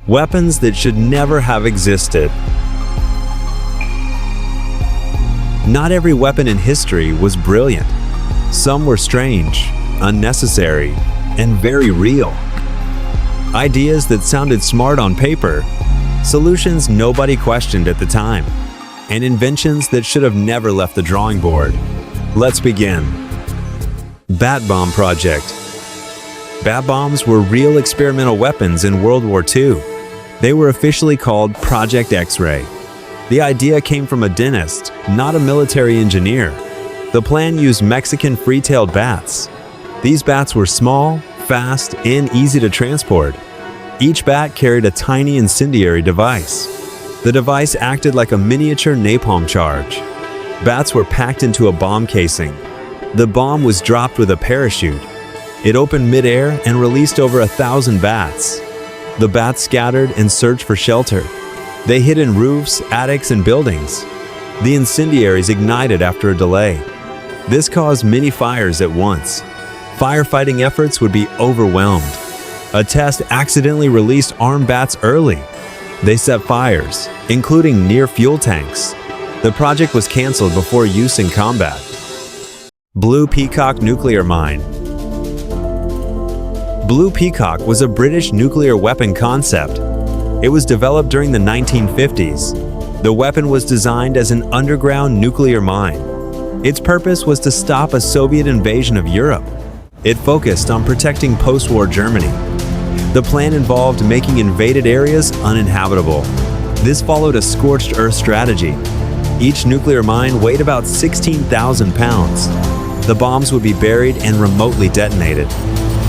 Weapons that should never have existed. Not every weapon in history was brilliant. Some were strange, unnecessary, and very real. Ideas that sounded smart on paper, solutions nobody questioned at the time, and inventions that should have never left the drawing board. Let's begin. Bat Bomb Project. Bat bombs were real experimental weapons in World War II. They were officially called Project X-Ray. The idea came from a dentist, not a military engineer. The plan used Mexican free-tailed bats. These bats were small, fast, and easy to transport. Each bat carried a tiny incendiary device. The device acted like a miniature napalm charge. Bats were packed into a bomb casing. The bomb was dropped with a parachute. It opened mid-air and released over 1,000 bats. The bats scattered and searched for shelter. They hid in roofs, attics, and buildings. The incendiaries ignited after a delay. This caused many fires at once. Firefighting efforts would be overwhelmed. A test accidentally released armed bats early. They set fires, including near fuel tanks. The project was canceled before use in combat. Blue Peacock Nuclear Mine. Blue Peacock was a British nuclear weapon concept. It was developed during the 1950s. The weapon was designed as an underground nuclear mine. Its purpose was to stop a Soviet invasion of Europe. It focused on protecting post-war Germany. The plan involved making invaded areas uninhabitable. This followed a scorched earth strategy. Each nuclear mine weighed about 16,000 pounds. The bombs would be buried and remotely detonated.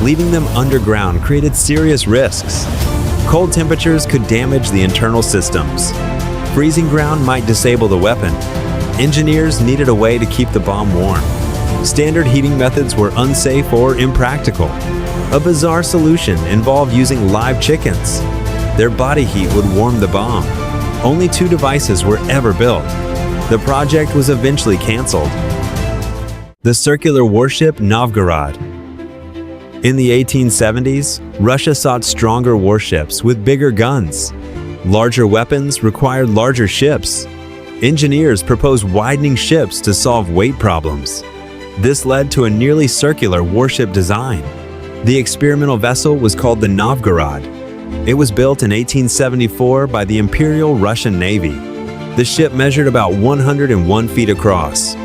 Leaving them underground created serious risks. Cold temperatures could damage the internal systems. Freezing ground might disable the weapon. Engineers needed a way to keep the bomb warm. Standard heating methods were unsafe or impractical. A bizarre solution involved using live chickens. Their body heat would warm the bomb. Only 2 devices were ever built. The project was eventually canceled. The circular warship Novgorod. In the 1870s, Russia sought stronger warships with bigger guns. Larger weapons required larger ships. Engineers proposed widening ships to solve weight problems. This led to a nearly circular warship design. The experimental vessel was called the Novgorod. It was built in 1874 by the Imperial Russian Navy. The ship measured about 101 feet across.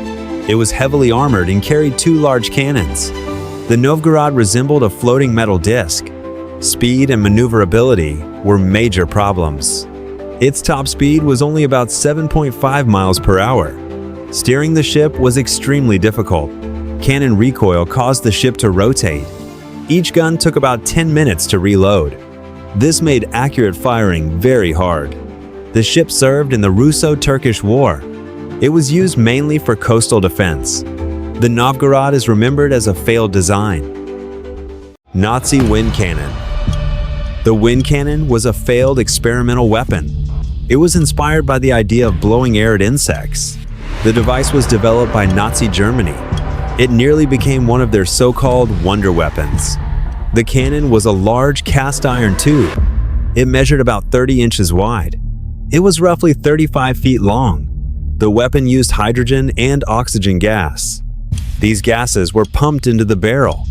It was heavily armored and carried 2 large cannons. The Novgorod resembled a floating metal disc. Speed and maneuverability were major problems. Its top speed was only about 7.5 miles per hour. Steering the ship was extremely difficult. Cannon recoil caused the ship to rotate. Each gun took about 10 minutes to reload. This made accurate firing very hard. The ship served in the Russo-Turkish War. It was used mainly for coastal defense. The Novgorod is remembered as a failed design. Nazi wind cannon. The wind cannon was a failed experimental weapon. It was inspired by the idea of blowing air at insects. The device was developed by Nazi Germany. It nearly became one of their so-called wonder weapons. The cannon was a large cast iron tube. It measured about 30 inches wide. It was roughly 35 feet long. The weapon used hydrogen and oxygen gas. These gases were pumped into the barrel.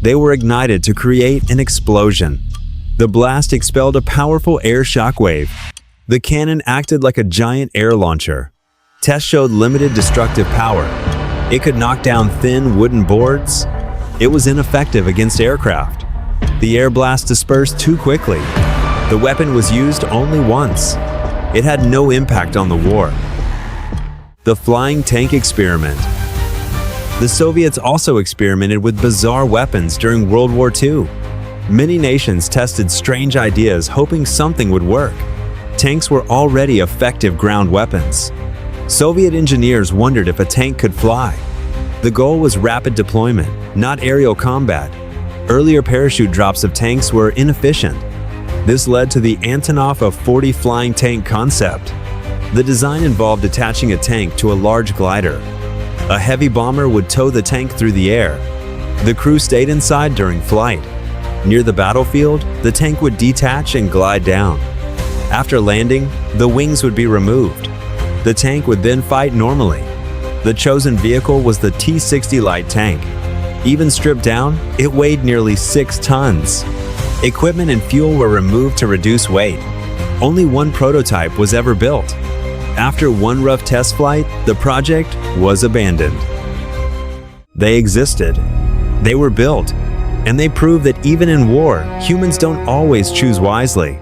They were ignited to create an explosion. The blast expelled a powerful air shockwave. The cannon acted like a giant air launcher. Tests showed limited destructive power. It could knock down thin wooden boards. It was ineffective against aircraft. The air blast dispersed too quickly. The weapon was used only once. It had no impact on the war. The flying tank experiment. The Soviets also experimented with bizarre weapons during World War II. Many nations tested strange ideas hoping something would work. Tanks were already effective ground weapons. Soviet engineers wondered if a tank could fly. The goal was rapid deployment, not aerial combat. Earlier parachute drops of tanks were inefficient. This led to the Antonov F-40 flying tank concept. The design involved attaching a tank to a large glider. A heavy bomber would tow the tank through the air. The crew stayed inside during flight. Near the battlefield, the tank would detach and glide down. After landing, the wings would be removed. The tank would then fight normally. The chosen vehicle was the T-60 light tank. Even stripped down, it weighed nearly 6 tons. Equipment and fuel were removed to reduce weight. Only one prototype was ever built. After one rough test flight, the project was abandoned. They existed. They were built. And they prove that even in war, humans don't always choose wisely.